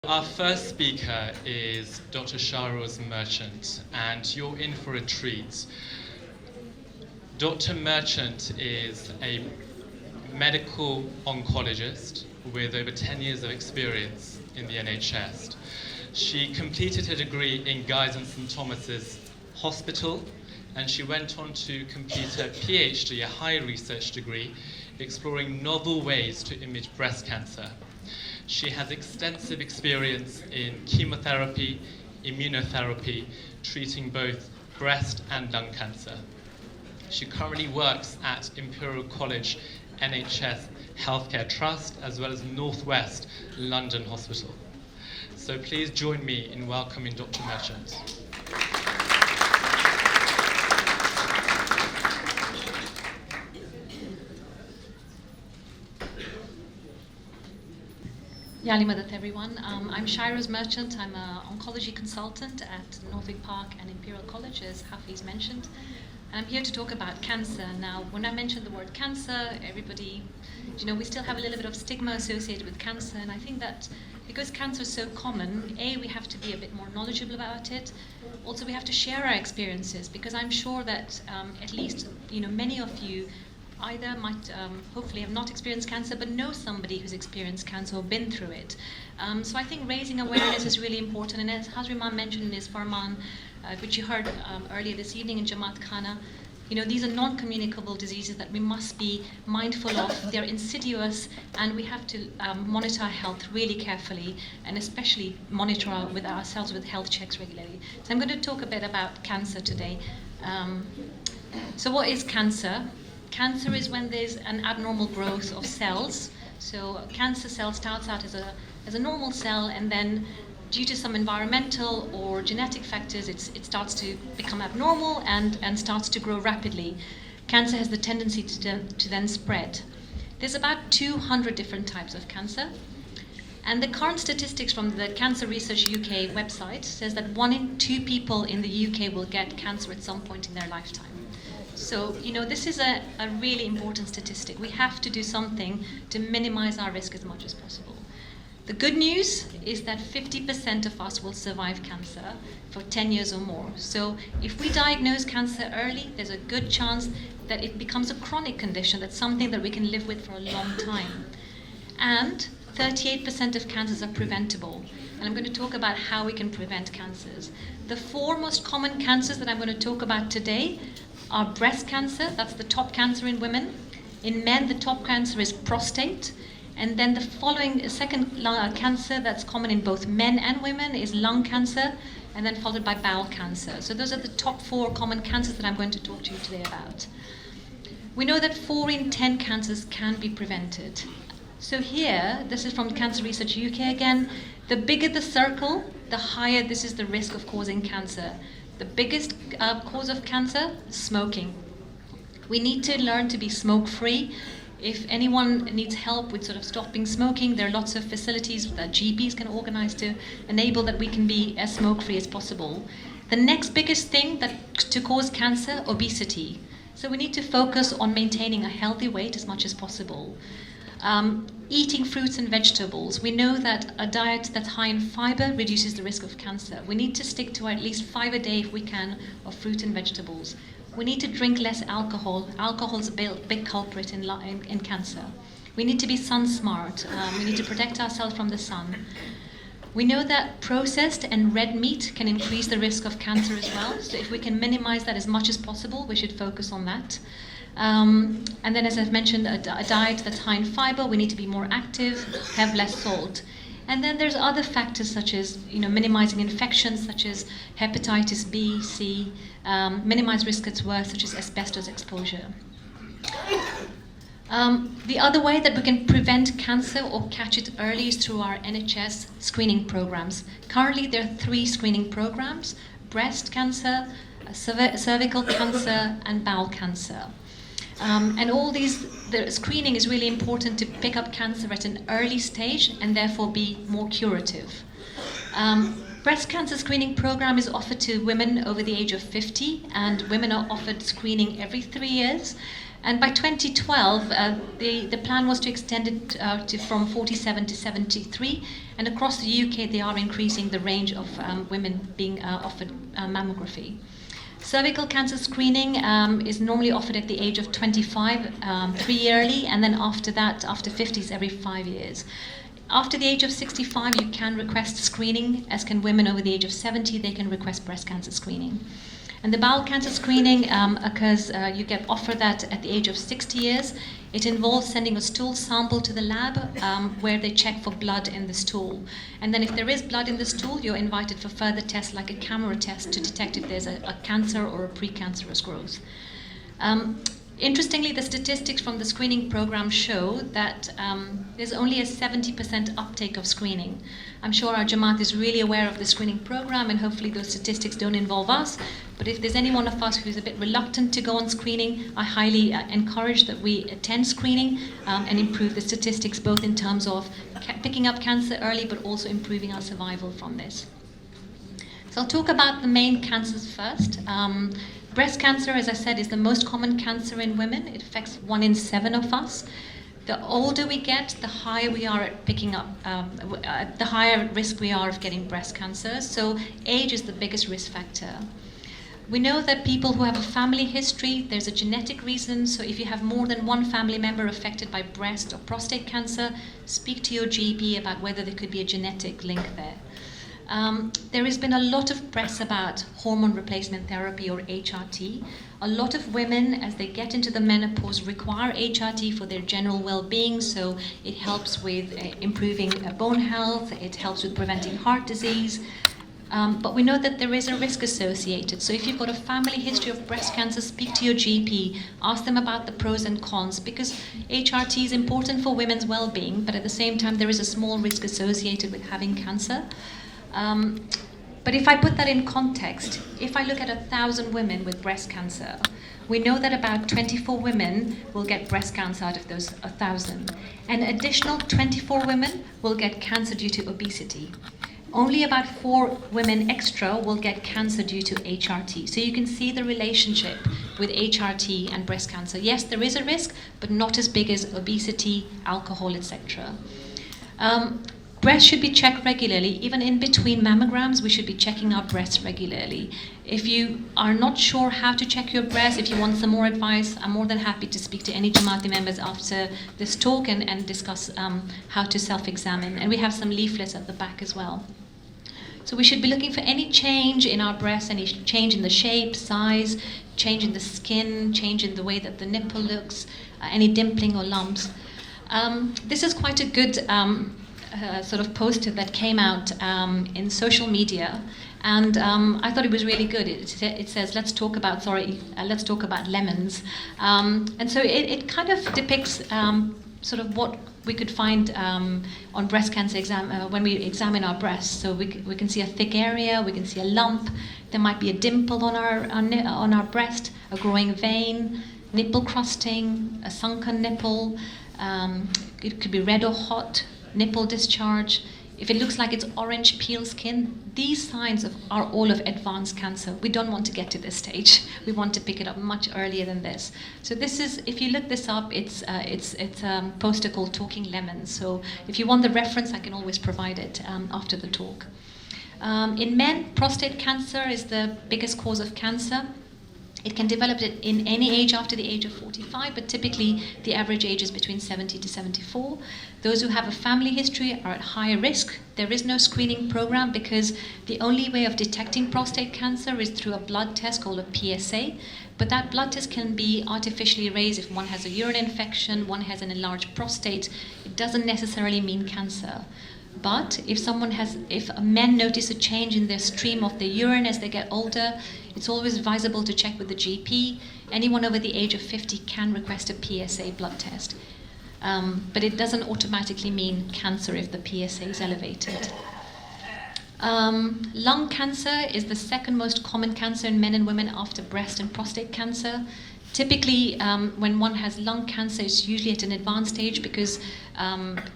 Our first speaker is Dr. Shahroz Merchant, and you're in for a treat. Dr. Merchant is a medical oncologist with over 10 years of experience in the NHS. She completed her degree in Guy's and St Thomas's Hospital, and she went on to complete her PhD, a higher research degree, exploring novel ways to image breast cancer. She has extensive experience in chemotherapy, immunotherapy, treating both breast and lung cancer. She currently works at Imperial College NHS Healthcare Trust, as well as Northwest London Hospital. So please join me in welcoming Dr. Merchant. Yali Madat, everyone. I'm Shahroz Merchant. I'm an oncology consultant at Northwick Park and Imperial College, as Hafiz mentioned. And I'm here to talk about cancer. Now, when I mention the word cancer, everybody, we still have a little bit of stigma associated with cancer. And I think that because cancer is so common, we have to be a bit more knowledgeable about it. Also, we have to share our experiences, because I'm sure that at least, many of you either might hopefully have not experienced cancer, but know somebody who's experienced cancer or been through it. So I think raising awareness is really important. And as Hazriman mentioned in his Farman, which you heard earlier this evening in Jamaat Khana, these are non-communicable diseases that we must be mindful of. They're insidious, and we have to monitor our health really carefully, and especially monitor ourselves with health checks regularly. So I'm going to talk a bit about cancer today. So what is cancer? Cancer is when there's an abnormal growth of cells. So a cancer cell starts out as a normal cell, and then due to some environmental or genetic factors, it starts to become abnormal and starts to grow rapidly. Cancer has the tendency to then spread. There's about 200 different types of cancer. And the current statistics from the Cancer Research UK website says that 1 in 2 people in the UK will get cancer at some point in their lifetime. So, this is a really important statistic. We have to do something to minimize our risk as much as possible. The good news is that 50% of us will survive cancer for 10 years or more. So if we diagnose cancer early, there's a good chance that it becomes a chronic condition, that's something that we can live with for a long time. And 38% of cancers are preventable. And I'm going to talk about how we can prevent cancers. The 4 most common cancers that I'm going to talk about today are breast cancer, that's the top cancer in women. In men, the top cancer is prostate. And then the following second cancer that's common in both men and women is lung cancer, and then followed by bowel cancer. So those are the top 4 common cancers that I'm going to talk to you today about. We know that 4 in 10 cancers can be prevented. So here, this is from Cancer Research UK again, the bigger the circle, the higher this is the risk of causing cancer. The biggest cause of cancer, smoking. We need to learn to be smoke-free. If anyone needs help with sort of stopping smoking, there are lots of facilities that GPs can organize to enable that we can be as smoke-free as possible. The next biggest thing to cause cancer, obesity. So we need to focus on maintaining a healthy weight as much as possible. Eating fruits and vegetables. We know that a diet that's high in fiber reduces the risk of cancer. We need to stick to at least 5 a day if we can of fruit and vegetables. We need to drink less alcohol. Alcohol is a big culprit in cancer. We need to be sun smart. We need to protect ourselves from the sun. We know that processed and red meat can increase the risk of cancer as well. So if we can minimize that as much as possible, we should focus on that. And then, as I've mentioned, a diet that's high in fiber. We need to be more active, have less salt. And then there's other factors such as, minimizing infections such as hepatitis B, C, minimize risk that's worse, such as asbestos exposure. The other way that we can prevent cancer or catch it early is through our NHS screening programs. Currently, there are 3 screening programs: breast cancer, cervical cancer, and bowel cancer. And all the screening is really important to pick up cancer at an early stage and therefore be more curative. Breast cancer screening program is offered to women over the age of 50, and women are offered screening every 3 years. And by 2012, the plan was to extend it from 47 to 73, and across the UK they are increasing the range of women being offered mammography. Cervical cancer screening is normally offered at the age of 25, 3 yearly, and then after that, after 50s, every 5 years. After the age of 65, you can request screening, as can women over the age of 70, they can request breast cancer screening. And the bowel cancer screening occurs, you get offered that at the age of 60 years. It involves sending a stool sample to the lab where they check for blood in the stool. And then if there is blood in the stool, you're invited for further tests like a camera test to detect if there's a cancer or a precancerous growth. Interestingly, the statistics from the screening program show that there's only a 70% uptake of screening. I'm sure our Jamaat is really aware of the screening program, and hopefully those statistics don't involve us. But if there's any one of us who's a bit reluctant to go on screening, I highly encourage that we attend screening and improve the statistics, both in terms of picking up cancer early, but also improving our survival from this. So I'll talk about the main cancers first. Breast cancer, as I said, is the most common cancer in women. It affects 1 in 7 of us. The older we get, the higher we are at picking up, the higher risk we are of getting breast cancer. So age is the biggest risk factor. We know that people who have a family history, there's a genetic reason. So if you have more than one family member affected by breast or prostate cancer, speak to your GP about whether there could be a genetic link there. There has been a lot of press about hormone replacement therapy, or HRT. A lot of women, as they get into the menopause, require HRT for their general well-being. So it helps with improving bone health, it helps with preventing heart disease. But we know that there is a risk associated. So if you've got a family history of breast cancer, speak to your GP, ask them about the pros and cons, because HRT is important for women's well-being, but at the same time there is a small risk associated with having cancer. But if I put that in context, if I look at 1,000 women with breast cancer, we know that about 24 women will get breast cancer out of those 1,000. An additional 24 women will get cancer due to obesity. Only about 4 women extra will get cancer due to HRT. So you can see the relationship with HRT and breast cancer. Yes, there is a risk, but not as big as obesity, alcohol, etc. Breasts should be checked regularly. Even in between mammograms, we should be checking our breasts regularly. If you are not sure how to check your breasts, if you want some more advice, I'm more than happy to speak to any Jamaati members after this talk and discuss how to self-examine. And we have some leaflets at the back as well. So we should be looking for any change in our breasts, any change in the shape, size, change in the skin, change in the way that the nipple looks, any dimpling or lumps. This is quite a good sort of poster that came out in social media, and I thought it was really good. It says, let's talk about lemons, and so it kind of depicts sort of what we could find on breast cancer when we examine our breasts. So we can see a thick area, we can see a lump, there might be a dimple on our breast, a growing vein, nipple crusting, a sunken nipple, it could be red or hot, nipple discharge. If it looks like it's orange peel skin, these signs are all of advanced cancer. We don't want to get to this stage. We want to pick it up much earlier than this. So this is, if you look this up, it's a poster called Talking Lemons. So if you want the reference, I can always provide it after the talk. In men, prostate cancer is the biggest cause of cancer. It can develop it in any age after the age of 45, but typically the average age is between 70 to 74. Those who have a family history are at higher risk. There is no screening program because the only way of detecting prostate cancer is through a blood test called a PSA. But that blood test can be artificially raised if one has a urine infection, one has an enlarged prostate. It doesn't necessarily mean cancer. But if men notice a change in their stream of their urine as they get older, it's always advisable to check with the GP. Anyone over the age of 50 can request a PSA blood test. But it doesn't automatically mean cancer if the PSA is elevated. Lung cancer is the second most common cancer in men and women after breast and prostate cancer. Typically, when one has lung cancer, it's usually at an advanced stage because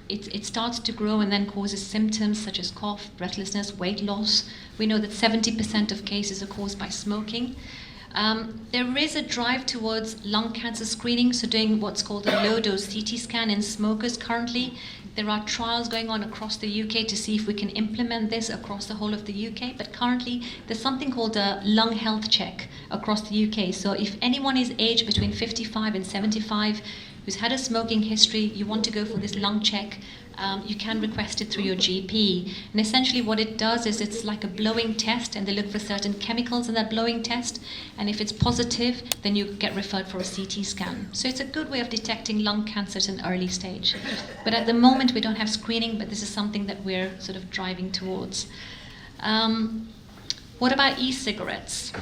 it starts to grow and then causes symptoms such as cough, breathlessness, weight loss. We know that 70% of cases are caused by smoking. There is a drive towards lung cancer screening, so doing what's called a low-dose CT scan in smokers currently. There are trials going on across the UK to see if we can implement this across the whole of the UK, but currently there's something called a lung health check across the UK. So if anyone is aged between 55 and 75 who's had a smoking history, you want to go for this lung check, you can request it through your GP. And essentially what it does is it's like a blowing test, and they look for certain chemicals in that blowing test, and if it's positive, then you get referred for a CT scan. So it's a good way of detecting lung cancer at an early stage. But at the moment we don't have screening, but this is something that we're sort of driving towards. What about e-cigarettes?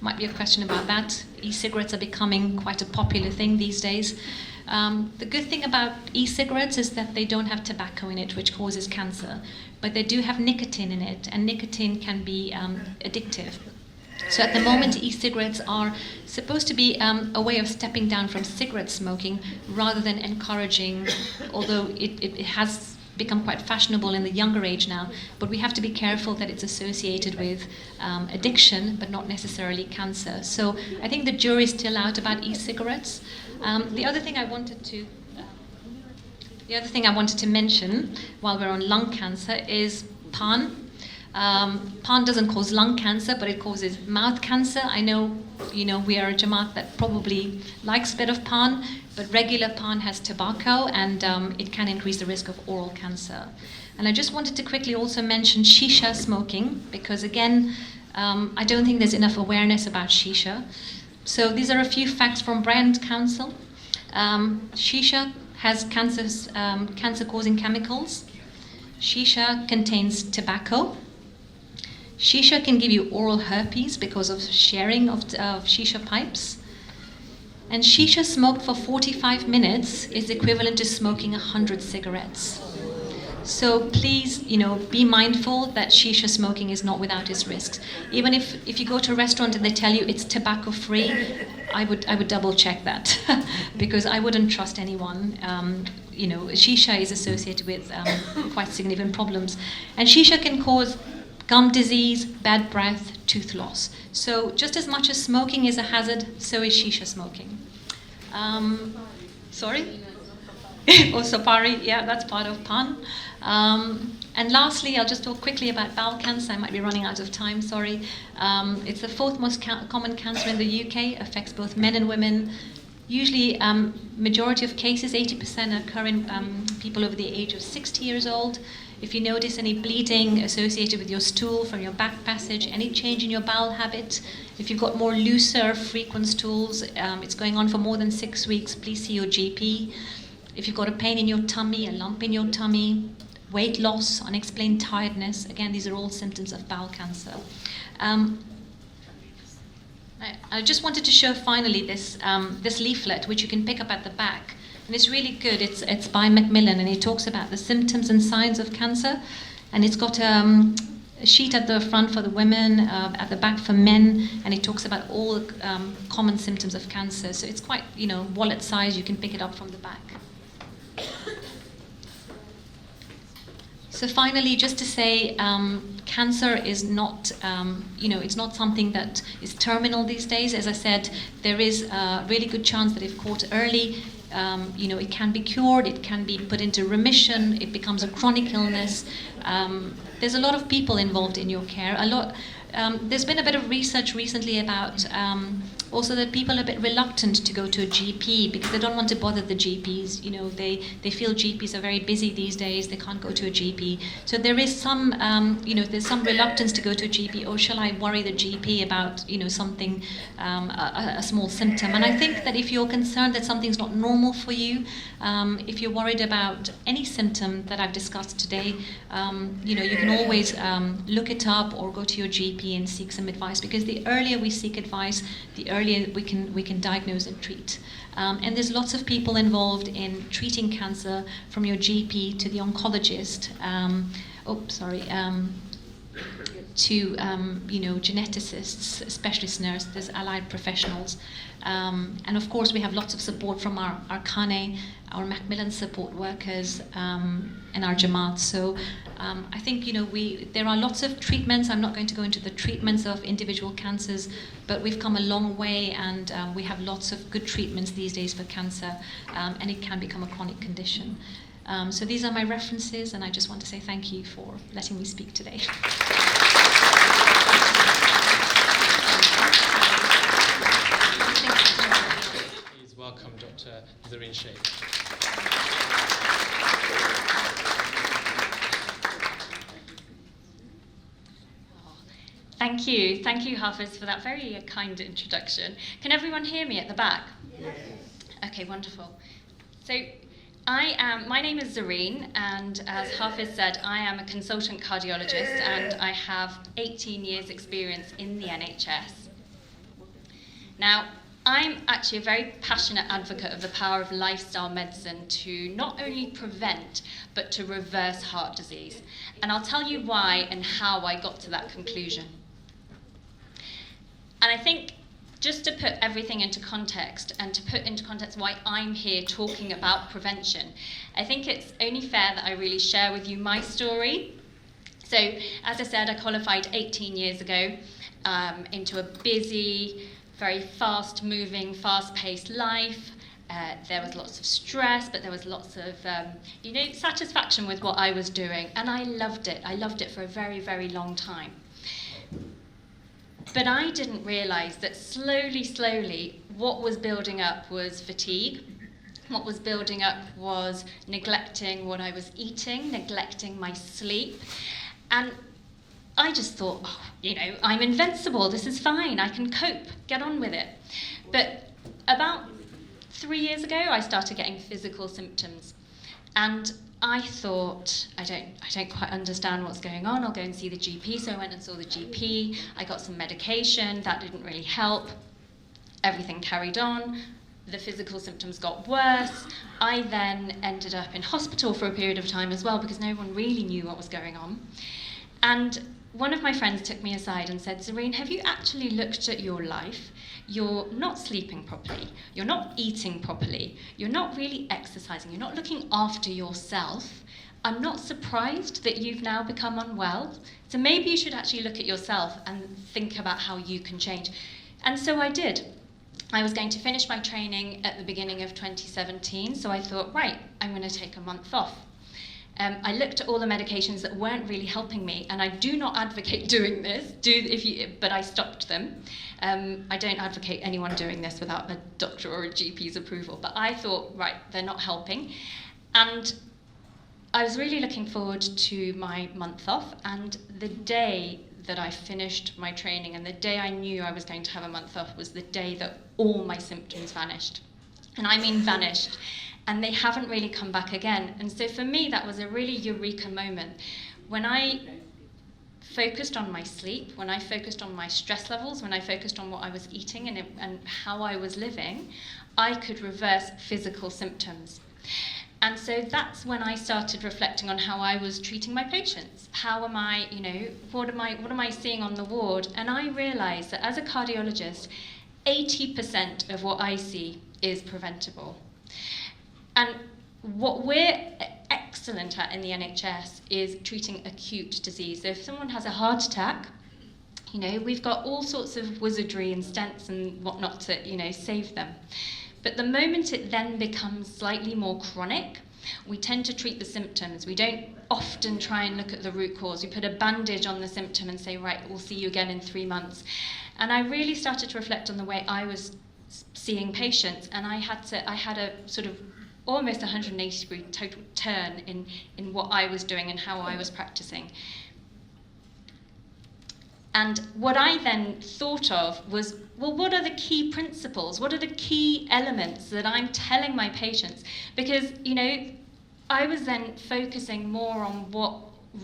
Might be a question about that. E-cigarettes are becoming quite a popular thing these days. The good thing about e-cigarettes is that they don't have tobacco in it, which causes cancer, but they do have nicotine in it, and nicotine can be addictive. So at the moment, e-cigarettes are supposed to be a way of stepping down from cigarette smoking rather than encouraging, although it has become quite fashionable in the younger age now, but we have to be careful that it's associated with addiction, but not necessarily cancer. So I think the jury's still out about e-cigarettes. The other thing I wanted to mention while we're on lung cancer is pan. Pan doesn't cause lung cancer, but it causes mouth cancer. I know, we are a Jamaat that probably likes a bit of pan, but regular pan has tobacco, and it can increase the risk of oral cancer. And I just wanted to quickly also mention shisha smoking, because again, I don't think there's enough awareness about shisha. So these are a few facts from Brand Council. Shisha has cancer-causing chemicals. Shisha contains tobacco. Shisha can give you oral herpes because of sharing of shisha pipes. And shisha smoked for 45 minutes is equivalent to smoking 100 cigarettes. So please, be mindful that shisha smoking is not without its risks. Even if you go to a restaurant and they tell you it's tobacco free, I would double check that because I wouldn't trust anyone. Shisha is associated with quite significant problems, and shisha can cause gum disease, bad breath, tooth loss. So just as much as smoking is a hazard, so is shisha smoking. Sorry? Or sapari, yeah, that's part of pan. And lastly, I'll just talk quickly about bowel cancer. I might be running out of time, sorry. It's the fourth most common cancer in the UK, affects both men and women. Usually, majority of cases, 80% occur in people over the age of 60 years old. If you notice any bleeding associated with your stool from your back passage, any change in your bowel habit, if you've got more looser, frequent stools, it's going on for more than 6 weeks, please see your GP. If you've got a pain in your tummy, a lump in your tummy, weight loss, unexplained tiredness, again, these are all symptoms of bowel cancer. I just wanted to show finally this leaflet, which you can pick up at the back. And it's really good. It's by Macmillan, and it talks about the symptoms and signs of cancer. And it's got a sheet at the front for the women, at the back for men, and it talks about all common symptoms of cancer. So it's quite, wallet size. You can pick it up from the back. So finally, just to say, cancer is not, it's not something that is terminal these days. As I said, there is a really good chance that if caught early, it can be cured, it can be put into remission, it becomes a chronic illness. There's a lot of people involved in your care. There's been a bit of research recently about also that people are a bit reluctant to go to a GP because they don't want to bother the GPs. They feel GPs are very busy these days, they can't go to a GP. So there is some, there's some reluctance to go to a GP. Oh, shall I worry the GP about, something, a small symptom? And I think that if you're concerned that something's not normal for you, if you're worried about any symptom that I've discussed today, you can always look it up or go to your GP and seek some advice, because the earlier we seek advice, the earlier we can diagnose and treat. And there's lots of people involved in treating cancer, from your GP to the oncologist. geneticists, specialist nurses, allied professionals. And of course, we have lots of support from our Khane, our Macmillan support workers, and our Jamaat. So I think, there are lots of treatments. I'm not going to go into the treatments of individual cancers, but we've come a long way, and we have lots of good treatments these days for cancer, and it can become a chronic condition. So these are my references, and I just want to say thank you for letting me speak today. Please welcome Dr. Zareen Sheikh. Thank you, Hafiz, for that very kind introduction. Can everyone hear me at the back? Yes. Okay, wonderful. So my name is Zareen, and as Hafiz said, I am a consultant cardiologist, and I have 18 years experience in the NHS. Now, I'm actually a very passionate advocate of the power of lifestyle medicine to not only prevent, but to reverse heart disease. And I'll tell you why and how I got to that conclusion. And I think just to put everything into context, and to put into context why I'm here talking about prevention, I think it's only fair that I really share with you my story. So, as I said, I qualified 18 years ago into a busy, very fast-moving, fast-paced life. There was lots of stress, but there was lots of, satisfaction with what I was doing, and I loved it. I loved it for a very, very long time. But I didn't realise that slowly, what was building up was fatigue. What was building up was neglecting what I was eating, neglecting my sleep. And I just thought, I'm invincible, this is fine, I can cope, get on with it. But about 3 years ago, I started getting physical symptoms. And I thought, I don't quite understand what's going on, I'll go and see the GP. So I went and saw the GP, I got some medication, that didn't really help. Everything carried on, the physical symptoms got worse. I then ended up in hospital for a period of time as well, because no one really knew what was going on. And one of my friends took me aside and said, Zareen, have you actually looked at your life? You're not sleeping properly, you're not eating properly, you're not really exercising, you're not looking after yourself. I'm not surprised that you've now become unwell. So maybe you should actually look at yourself and think about how you can change. And so I did. I was going to finish my training at the beginning of 2017, so I thought, right, I'm going to take a month off. I looked at all the medications that weren't really helping me, and I do not advocate doing this, but I stopped them. I don't advocate anyone doing this without a doctor or a GP's approval, but I thought, right, they're not helping. And I was really looking forward to my month off, and the day that I finished my training and the day I knew I was going to have a month off was the day that all my symptoms vanished. And I mean vanished. And they haven't really come back again. And so for me, that was a really eureka moment. When I focused on my sleep, when I focused on my stress levels, when I focused on what I was eating and how I was living, I could reverse physical symptoms. And so that's when I started reflecting on how I was treating my patients. How am I, what am I seeing on the ward? And I realized that as a cardiologist, 80% of what I see is preventable. And what we're excellent at in the NHS is treating acute disease. So if someone has a heart attack, we've got all sorts of wizardry and stents and whatnot to, save them. But the moment it then becomes slightly more chronic, we tend to treat the symptoms. We don't often try and look at the root cause. We put a bandage on the symptom and say, right, we'll see you again in 3 months. And I really started to reflect on the way I was seeing patients, and I had a sort of almost 180-degree total turn in what I was doing and how I was practicing. And what I then thought of was, well, what are the key principles? What are the key elements that I'm telling my patients? Because, I was then focusing more on what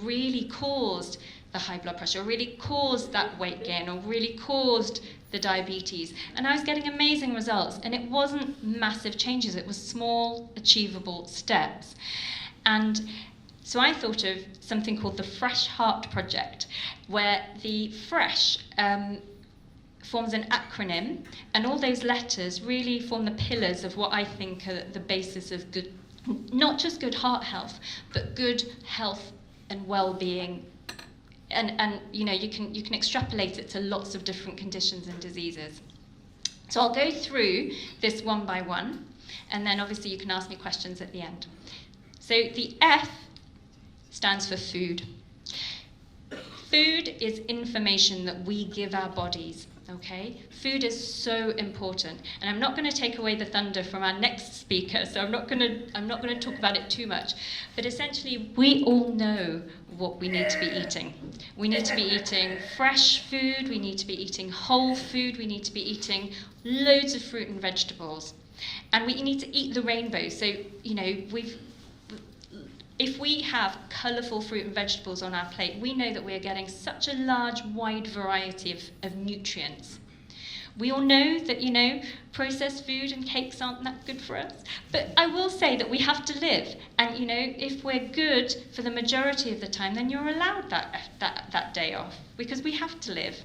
really caused the high blood pressure, or really caused that weight gain, or really caused the diabetes. And I was getting amazing results. And it wasn't massive changes. It was small, achievable steps. And So I thought of something called the Fresh Heart Project, where the fresh forms an acronym, and all those letters really form the pillars of what I think are the basis of good, not just good heart health, but good health and well-being. And you know, you can extrapolate it to lots of different conditions and diseases. So I'll go through this one by one, and then obviously you can ask me questions at the end. So the F stands for food. Food is information that we give our bodies, okay? Food is so important. And I'm not going to take away the thunder from our next speaker, so I'm not going to talk about it too much. But essentially, we all know what we need to be eating. We need to be eating fresh food, we need to be eating whole food, we need to be eating loads of fruit and vegetables. And we need to eat the rainbow. So, you know, if we have colourful fruit and vegetables on our plate, we know that we're getting such a large, wide variety of nutrients. We all know that, you know, processed food and cakes aren't that good for us. But I will say that we have to live. And, you know, if we're good for the majority of the time, then you're allowed that day off, because we have to live.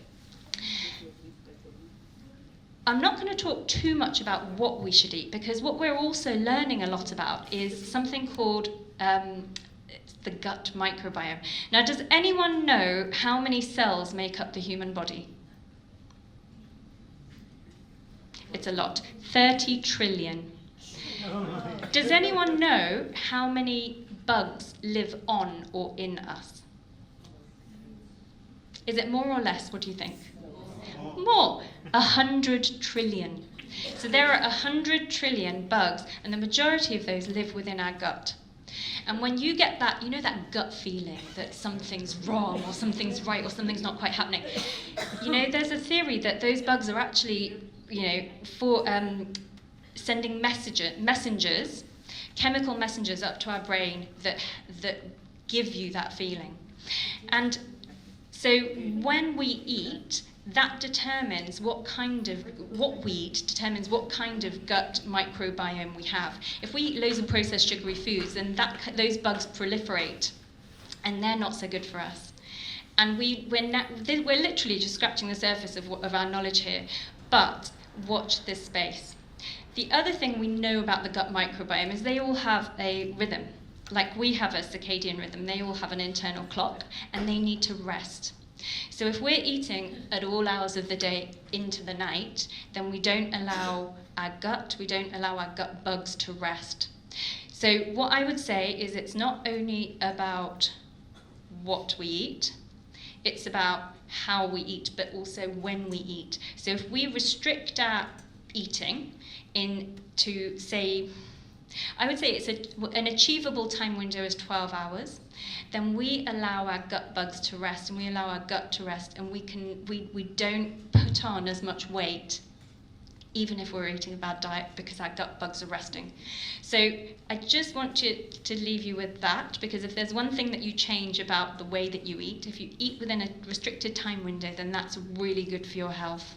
I'm not going to talk too much about what we should eat, because what we're also learning a lot about is something called the gut microbiome. Now, does anyone know how many cells make up the human body? It's a lot. 30 trillion. Does anyone know how many bugs live on or in us? Is it more or less? What do you think? More. 100 trillion. So there are 100 trillion bugs, and the majority of those live within our gut. And when you get that, you know, that gut feeling that something's wrong or something's right or something's not quite happening, you know, there's a theory that those bugs are actually, you know, for sending messengers, chemical messengers up to our brain that give you that feeling. And so when we eat, that determines what we eat determines what kind of gut microbiome we have. If we eat loads of processed sugary foods, then those bugs proliferate, and they're not so good for us. And we're literally just scratching the surface of our knowledge here, but watch this space. The other thing we know about the gut microbiome is they all have a rhythm. Like we have a circadian rhythm, they all have an internal clock, and they need to rest. So if we're eating at all hours of the day into the night, then we don't allow our gut bugs to rest. So what I would say is it's not only about what we eat, it's about how we eat, but also when we eat. So if we restrict our eating into, say, I would say it's an achievable time window is 12 hours, then we allow our gut bugs to rest, and we allow our gut to rest, and we don't put on as much weight, even if we're eating a bad diet, because our gut bugs are resting. So I just want to leave you with that, because if there's one thing that you change about the way that you eat, if you eat within a restricted time window, then that's really good for your health.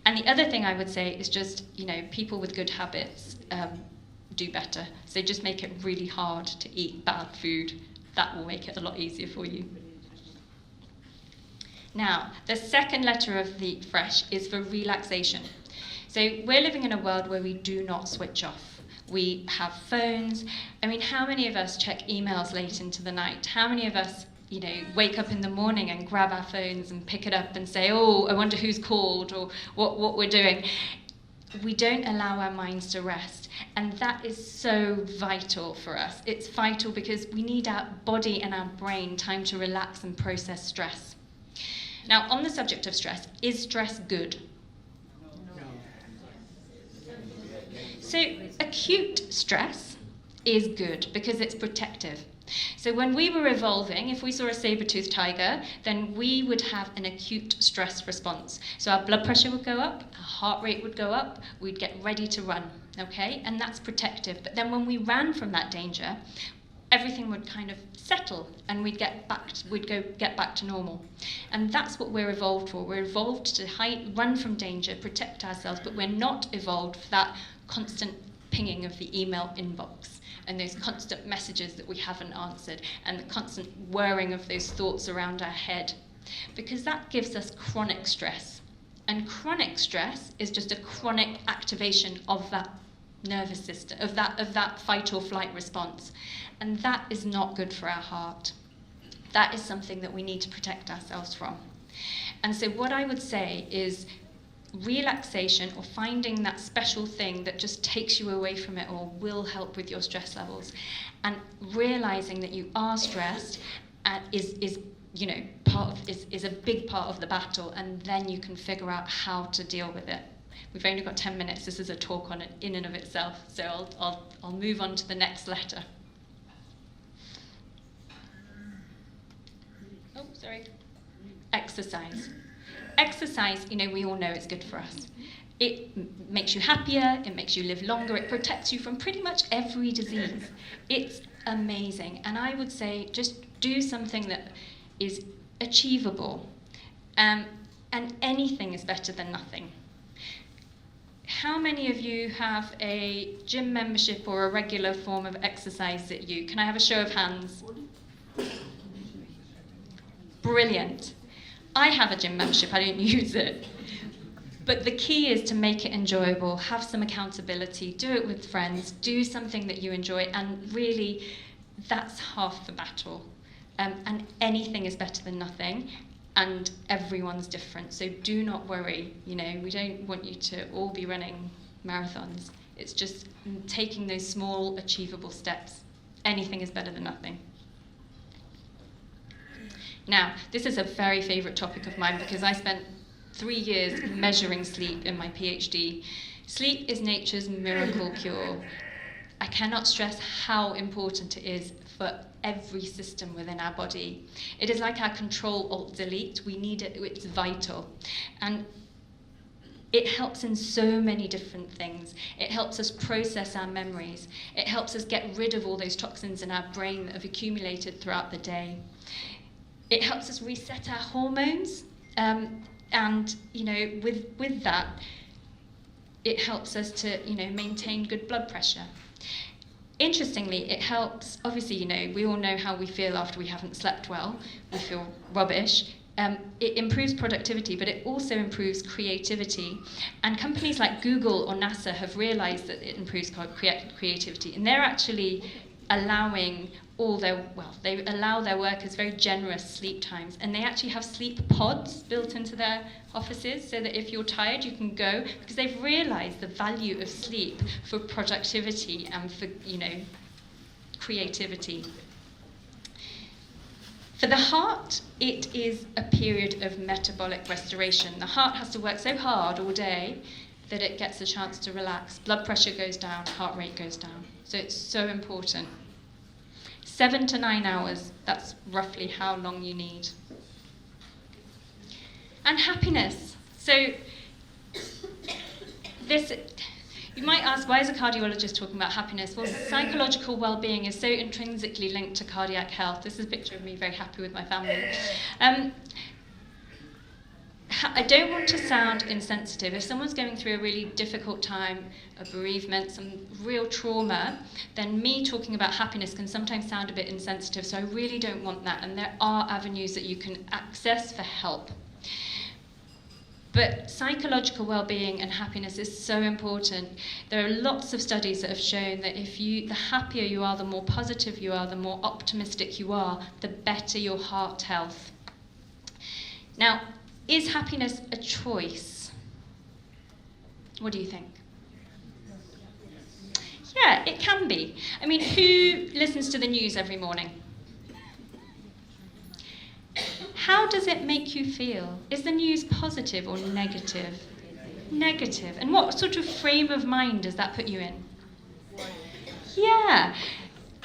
And the other thing I would say is just, you know, people with good habits do better. So just make it really hard to eat bad food. That will make it a lot easier for you. Now, the second letter of the fresh is for relaxation. So we're living in a world where we do not switch off. We have phones. I mean, how many of us check emails late into the night? How many of us, you know, wake up in the morning and grab our phones and pick it up and say, oh, I wonder who's called or what we're doing? We don't allow our minds to rest. And that is so vital for us. It's vital because we need our body and our brain time to relax and process stress. Now, on the subject of stress, is stress good? No. So, acute stress is good because it's protective. So when we were evolving, if we saw a saber-toothed tiger, then we would have an acute stress response. So our blood pressure would go up, our heart rate would go up, we'd get ready to run, okay? And that's protective. But then when we ran from that danger, everything would kind of settle and we'd get back to normal. And that's what we're evolved for. We're evolved to run from danger, protect ourselves, but we're not evolved for that constant pinging of the email inbox and those constant messages that we haven't answered, and the constant whirring of those thoughts around our head, because that gives us chronic stress. And chronic stress is just a chronic activation of that nervous system, of that fight or flight response. And that is not good for our heart. That is something that we need to protect ourselves from. And so what I would say is relaxation, or finding that special thing that just takes you away from it all, will help with your stress levels. And realizing that you are stressed is a big part of the battle, and then you can figure out how to deal with it. We've only got 10 minutes. This is a talk on it in and of itself, so I'll move on to the next letter. Oh, sorry. Exercise. Exercise, we all know it's good for us. It makes you happier, it makes you live longer, it protects you from pretty much every disease. It's amazing. And I would say just do something that is achievable. And anything is better than nothing. How many of you have a gym membership or a regular form of exercise that you... Can I have a show of hands? Brilliant. I have a gym membership, I don't use it. But the key is to make it enjoyable, have some accountability, do it with friends, do something that you enjoy, and really, that's half the battle. And anything is better than nothing, and everyone's different, so do not worry. We don't want you to all be running marathons. It's just taking those small, achievable steps. Anything is better than nothing. Now, this is a very favourite topic of mine because I spent 3 years measuring sleep in my PhD. Sleep is nature's miracle cure. I cannot stress how important it is for every system within our body. It is like our Control-Alt-Delete. We need it, it's vital. And it helps in so many different things. It helps us process our memories. It helps us get rid of all those toxins in our brain that have accumulated throughout the day. It helps us reset our hormones, and with that, it helps us to maintain good blood pressure. Interestingly, it helps. Obviously, we all know how we feel after we haven't slept well. We feel rubbish. It improves productivity, but it also improves creativity. And companies like Google or NASA have realized that it improves creativity, and they're actually allowing they allow their workers very generous sleep times, and they actually have sleep pods built into their offices so that if you're tired you can go, because they've realized the value of sleep for productivity and for creativity. For the heart, it is a period of metabolic restoration. The heart has to work so hard all day that it gets a chance to relax. Blood pressure goes down, heart rate goes down. So it's so important. 7 to 9 hours, that's roughly how long you need. And happiness. So you might ask, why is a cardiologist talking about happiness? Well, psychological well-being is so intrinsically linked to cardiac health. This is a picture of me very happy with my family. I don't want to sound insensitive. If someone's going through a really difficult time, a bereavement, some real trauma, then me talking about happiness can sometimes sound a bit insensitive, so I really don't want that, and there are avenues that you can access for help. But psychological well-being and happiness is so important. There are lots of studies that have shown that the happier you are, the more positive you are, the more optimistic you are, the better your heart health. Now, is happiness a choice? What do you think? Yeah, it can be. I mean, who listens to the news every morning? How does it make you feel? Is the news positive or negative? Negative. And what sort of frame of mind does that put you in? Yeah.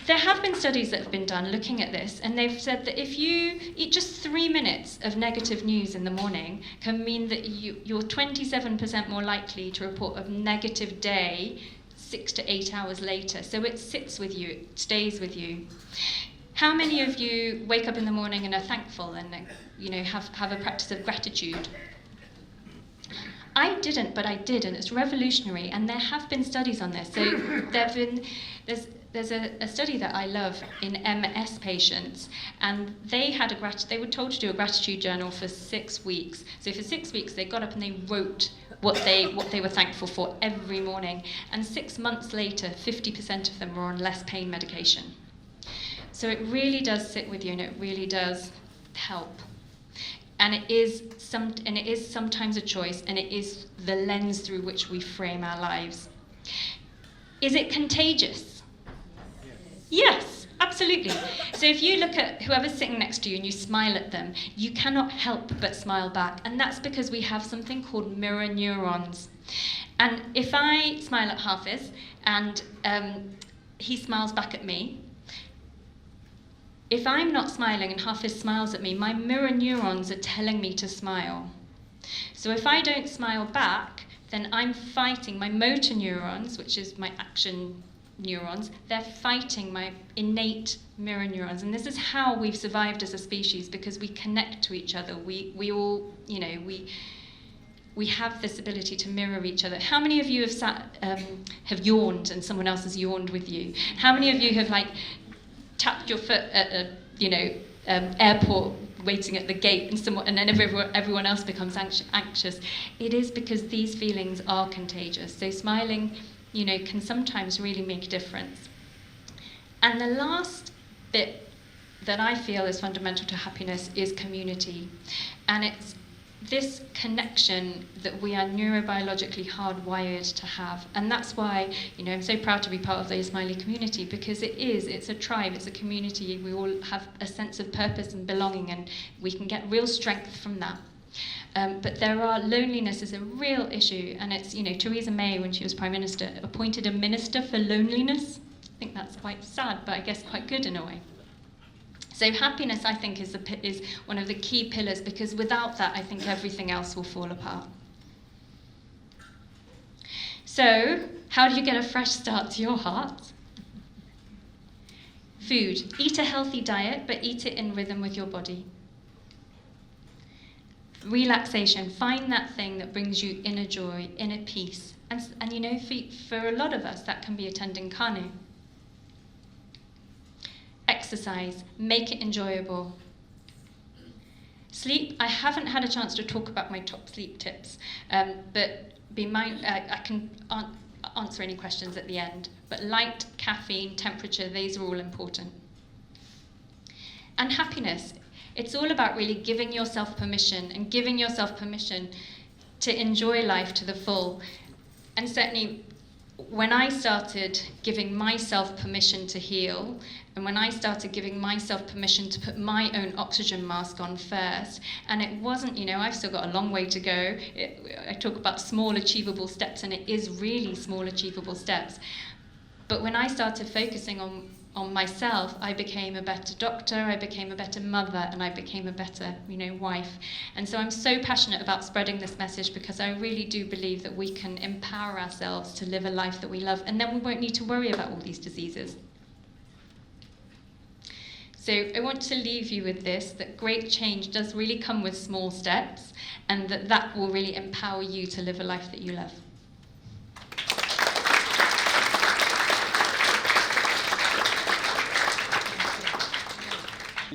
There have been studies that have been done looking at this, and they've said that if you eat just 3 minutes of negative news in the morning can mean that you're 27% more likely to report a negative day 6 to 8 hours later. So it sits with you, it stays with you. How many of you wake up in the morning and are thankful and have a practice of gratitude? I didn't, but I did, and it's revolutionary, and there have been studies on this. So there's a study that I love in MS patients, and they were told to do a gratitude journal for 6 weeks. So for 6 weeks, they got up and they wrote what they were thankful for every morning. And 6 months later, 50% of them were on less pain medication. So it really does sit with you, and it really does help. And it is sometimes a choice, and it is the lens through which we frame our lives. Is it contagious? Yes, absolutely. So if you look at whoever's sitting next to you and you smile at them, you cannot help but smile back. And that's because we have something called mirror neurons. And if I smile at Hafiz and he smiles back at me, if I'm not smiling and Hafiz smiles at me, my mirror neurons are telling me to smile. So if I don't smile back, then I'm fighting my motor neurons, which is my action neurons, they're fighting my innate mirror neurons. And this is how we've survived as a species, because we connect to each other. We all, we have this ability to mirror each other. How many of you have yawned and someone else has yawned with you? How many of you have tapped your foot at a airport waiting at the gate and then everyone else becomes anxious? It is because these feelings are contagious. So smiling, can sometimes really make a difference. And the last bit that I feel is fundamental to happiness is community. And it's this connection that we are neurobiologically hardwired to have. And that's why, I'm so proud to be part of the Smiley community, because it's a tribe, it's a community. We all have a sense of purpose and belonging, and we can get real strength from that. But loneliness is a real issue, and it's, Theresa May, when she was Prime Minister, appointed a minister for loneliness. I think that's quite sad, but I guess quite good in a way. So happiness, I think, is one of the key pillars, because without that, I think everything else will fall apart. So, how do you get a fresh start to your heart? Food. Eat a healthy diet, but eat it in rhythm with your body. Relaxation. Find that thing that brings you inner joy, inner peace. And for a lot of us, that can be attending Kanu. Exercise, make it enjoyable. Sleep, I haven't had a chance to talk about my top sleep tips, but I can answer any questions at the end. But light, caffeine, temperature, these are all important. And happiness, it's all about really giving yourself permission, and giving yourself permission to enjoy life to the full. And certainly, when I started giving myself permission to heal, and when I started giving myself permission to put my own oxygen mask on first, and it wasn't, I've still got a long way to go. I talk about small achievable steps, and it is really small achievable steps. But when I started focusing on myself, I became a better doctor, I became a better mother, and I became a better, wife. And so I'm so passionate about spreading this message, because I really do believe that we can empower ourselves to live a life that we love, and then we won't need to worry about all these diseases. So I want to leave you with this, that great change does really come with small steps, and that will really empower you to live a life that you love.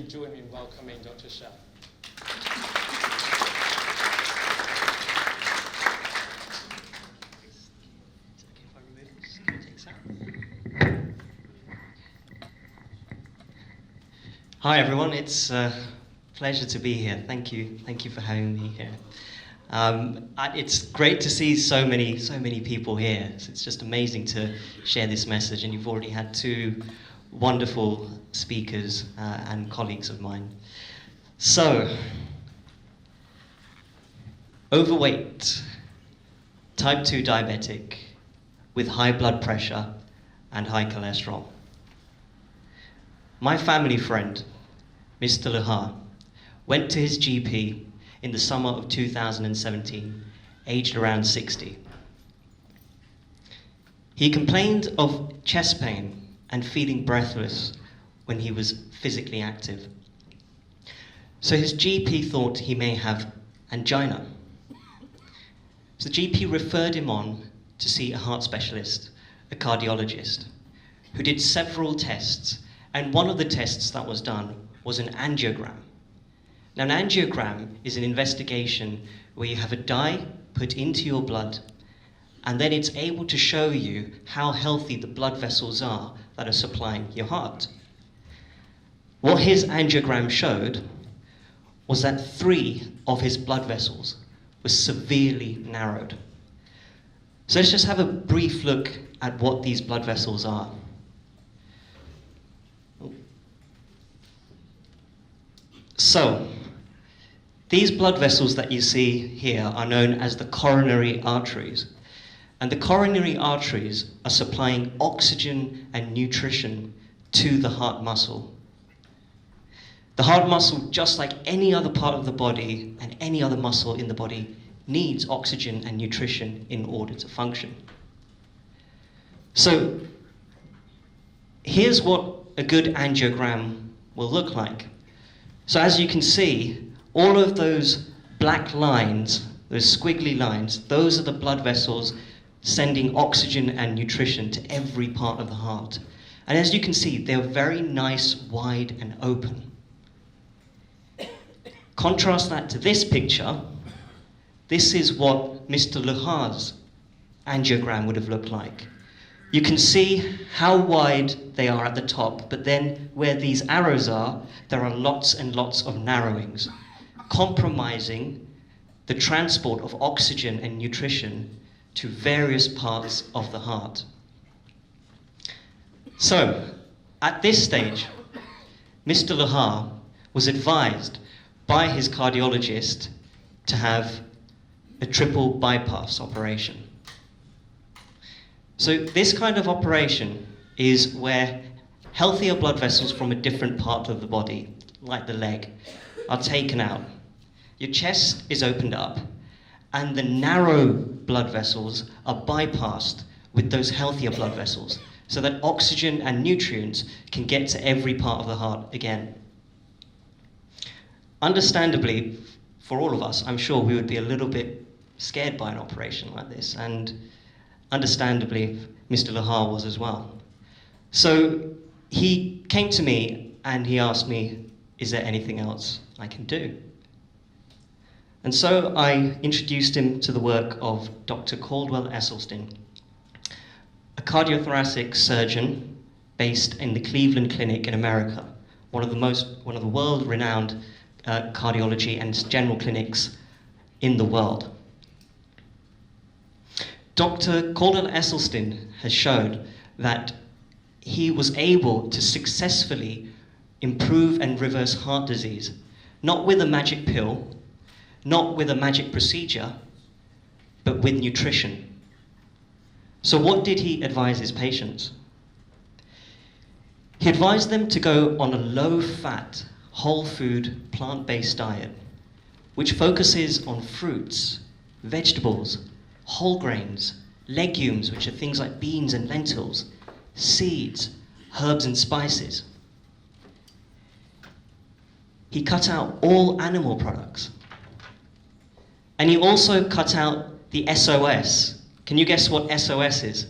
Join me in welcoming Dr. Shah. Hi everyone, it's a pleasure to be here. Thank you for having me here. It's great to see so many people here. It's just amazing to share this message, and you've already had 2 wonderful speakers and colleagues of mine. So, overweight, type 2 diabetic with high blood pressure and high cholesterol. My family friend, Mr. Luha, went to his GP in the summer of 2017, aged around 60. He complained of chest pain and feeling breathless when he was physically active. So his GP thought he may have angina. So the GP referred him on to see a heart specialist, a cardiologist, who did several tests, and one of the tests that was done was an angiogram. Now, an angiogram is an investigation where you have a dye put into your blood, and then it's able to show you how healthy the blood vessels are that are supplying your heart. What his angiogram showed was that 3 of his blood vessels were severely narrowed. So let's just have a brief look at what these blood vessels are. So, these blood vessels that you see here are known as the coronary arteries. And the coronary arteries are supplying oxygen and nutrition to the heart muscle. The heart muscle, just like any other part of the body and any other muscle in the body, needs oxygen and nutrition in order to function. So, here's what a good angiogram will look like. So as you can see, all of those black lines, those squiggly lines, those are the blood vessels sending oxygen and nutrition to every part of the heart. And as you can see, they're very nice, wide, and open. Contrast that to this picture. This is what Mr. Luhar's angiogram would have looked like. You can see how wide they are at the top, but then where these arrows are, there are lots and lots of narrowings, compromising the transport of oxygen and nutrition to various parts of the heart. So, at this stage, Mr. Luhar was advised by his cardiologist to have a triple bypass operation. So this kind of operation is where healthier blood vessels from a different part of the body, like the leg, are taken out. Your chest is opened up, and the narrow blood vessels are bypassed with those healthier blood vessels, so that oxygen and nutrients can get to every part of the heart again. Understandably, for all of us, I'm sure we would be a little bit scared by an operation like this, and understandably, Mr. Luhar was as well. So he came to me and he asked me, is there anything else I can do? And so I introduced him to the work of Dr. Caldwell Esselstyn, a cardiothoracic surgeon based in the Cleveland Clinic in America, one of the world-renowned cardiology and general clinics in the world. Dr. Caldwell Esselstyn has showed that he was able to successfully improve and reverse heart disease, not with a magic pill, not with a magic procedure, but with nutrition. So what did he advise his patients? He advised them to go on a low-fat, whole food, plant-based diet, which focuses on fruits, vegetables, whole grains, legumes, which are things like beans and lentils, seeds, herbs and spices. He cut out all animal products. And he also cut out the SOS. Can you guess what SOS is?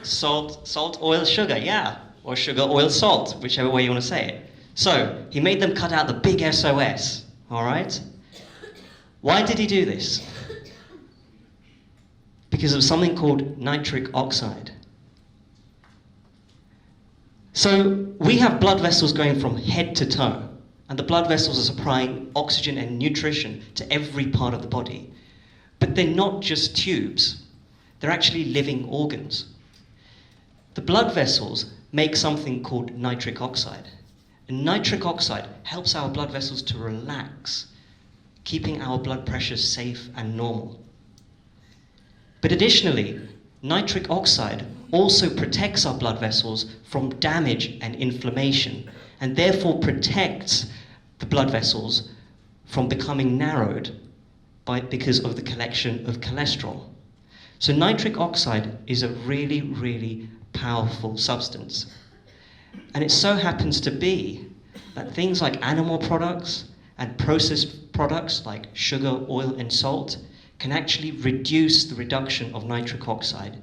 Salt, oil, sugar, yeah. Or sugar, oil, salt, whichever way you want to say it. So, he made them cut out the big SOS, all right? Why did he do this? Because of something called nitric oxide. So we have blood vessels going from head to toe, and the blood vessels are supplying oxygen and nutrition to every part of the body. But they're not just tubes, they're actually living organs. The blood vessels make something called nitric oxide. And nitric oxide helps our blood vessels to relax, keeping our blood pressure safe and normal. But additionally, nitric oxide also protects our blood vessels from damage and inflammation, and therefore protects the blood vessels from becoming narrowed because of the collection of cholesterol. So nitric oxide is a really, really powerful substance. And it so happens to be that things like animal products and processed products like sugar, oil, and salt can actually reduce the reduction of nitric oxide,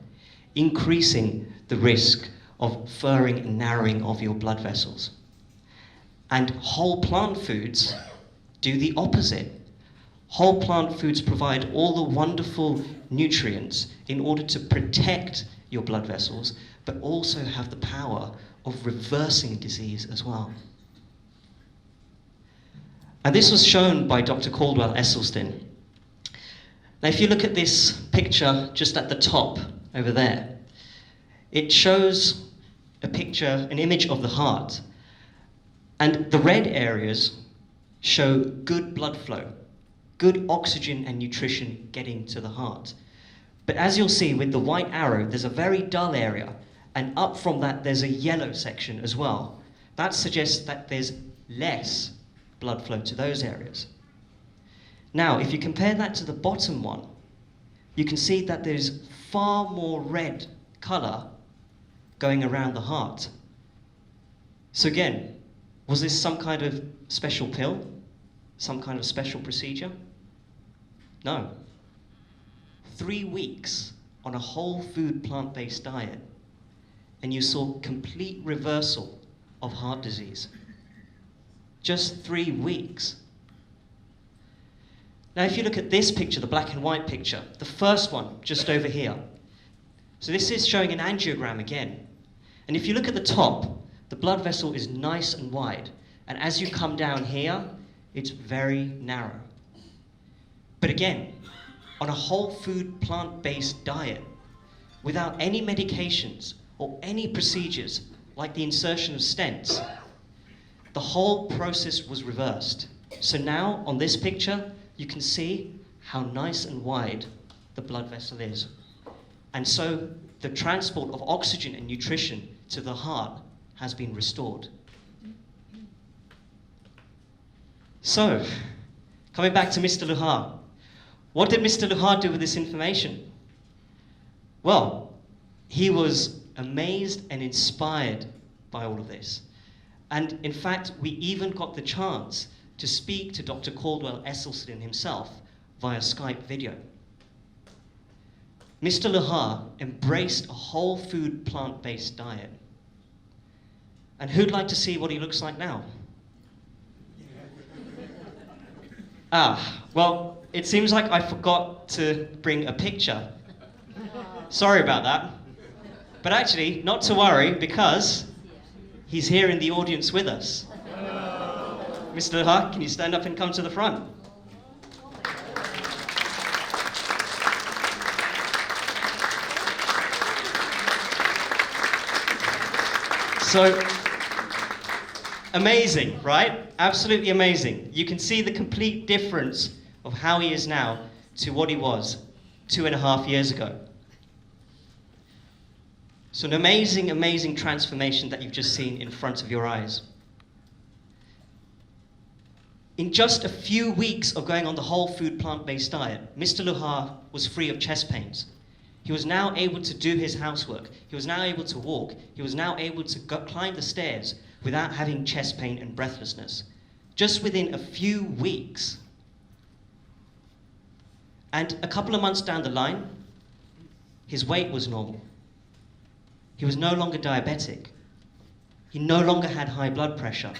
increasing the risk of furring and narrowing of your blood vessels. And whole plant foods do the opposite. Whole plant foods provide all the wonderful nutrients in order to protect your blood vessels, but also have the power of reversing disease as well. And this was shown by Dr. Caldwell Esselstyn. Now, if you look at this picture just at the top over there, it shows a picture, an image of the heart. And the red areas show good blood flow, good oxygen and nutrition getting to the heart. But as you'll see with the white arrow, there's a very dull area, and up from that there's a yellow section as well. That suggests that there's less blood flow to those areas. Now, if you compare that to the bottom one, you can see that there's far more red color going around the heart. So again, was this some kind of special pill? Some kind of special procedure? No. 3 weeks on a whole food plant-based diet, and you saw complete reversal of heart disease. Just 3 weeks. Now, if you look at this picture, the black and white picture, the first one just over here. So this is showing an angiogram again. And if you look at the top, the blood vessel is nice and wide. And as you come down here, it's very narrow. But again, on a whole food plant-based diet, without any medications or any procedures like the insertion of stents, the whole process was reversed. So now, on this picture, you can see how nice and wide the blood vessel is. And so the transport of oxygen and nutrition to the heart has been restored. So, coming back to Mr. Luhar, what did Mr. Luhar do with this information? Well, he was amazed and inspired by all of this. And in fact, we even got the chance to speak to Dr. Caldwell Esselstyn himself via Skype video. Mr. Luhar embraced a whole food plant-based diet. And who'd like to see what he looks like now? Well, it seems like I forgot to bring a picture. Sorry about that. But actually, not to worry, because he's here in the audience with us. Mr. Luhar, can you stand up and come to the front? So, amazing, right? Absolutely amazing. You can see the complete difference of how he is now to what he was 2.5 years ago. So an amazing, amazing transformation that you've just seen in front of your eyes. In just a few weeks of going on the whole food plant-based diet, Mr. Luhar was free of chest pains. He was now able to do his housework. He was now able to walk. He was now able to climb the stairs without having chest pain and breathlessness. Just within a few weeks. And a couple of months down the line, his weight was normal. He was no longer diabetic. He no longer had high blood pressure.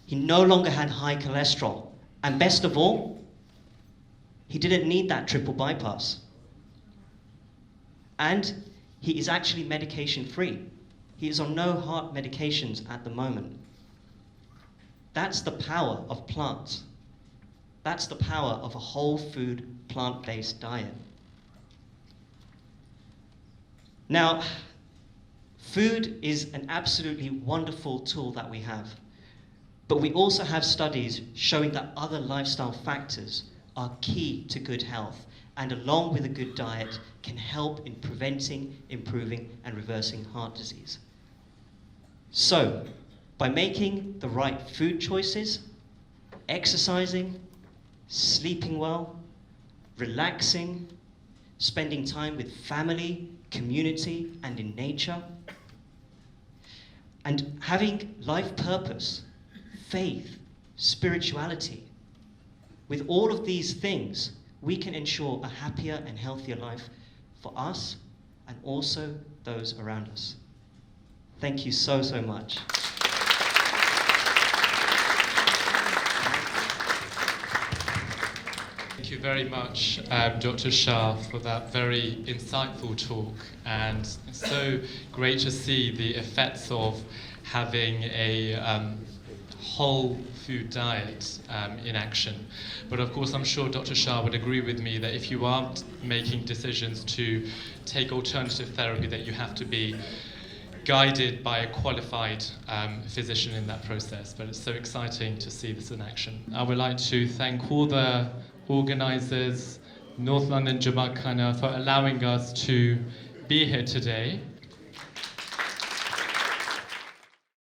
He no longer had high cholesterol. And best of all, he didn't need that triple bypass. And he is actually medication free. He is on no heart medications at the moment. That's the power of plants. That's the power of a whole food, plant-based diet. Now, food is an absolutely wonderful tool that we have. But we also have studies showing that other lifestyle factors are key to good health, and along with a good diet can help in preventing, improving, and reversing heart disease. So, by making the right food choices, exercising, sleeping well, relaxing, spending time with family, community, and in nature, and having life purpose, faith, spirituality. With all of these things, we can ensure a happier and healthier life for us and also those around us. Thank you so, so much. Thank you very much, Dr. Shah, for that very insightful talk. And it's so great to see the effects of having a whole food diet in action. But of course, I'm sure Dr. Shah would agree with me that if you are making decisions to take alternative therapy, that you have to be guided by a qualified physician in that process. But it's so exciting to see this in action. I would like to thank all the organisers, North London Jamaat Khana, for allowing us to be here today.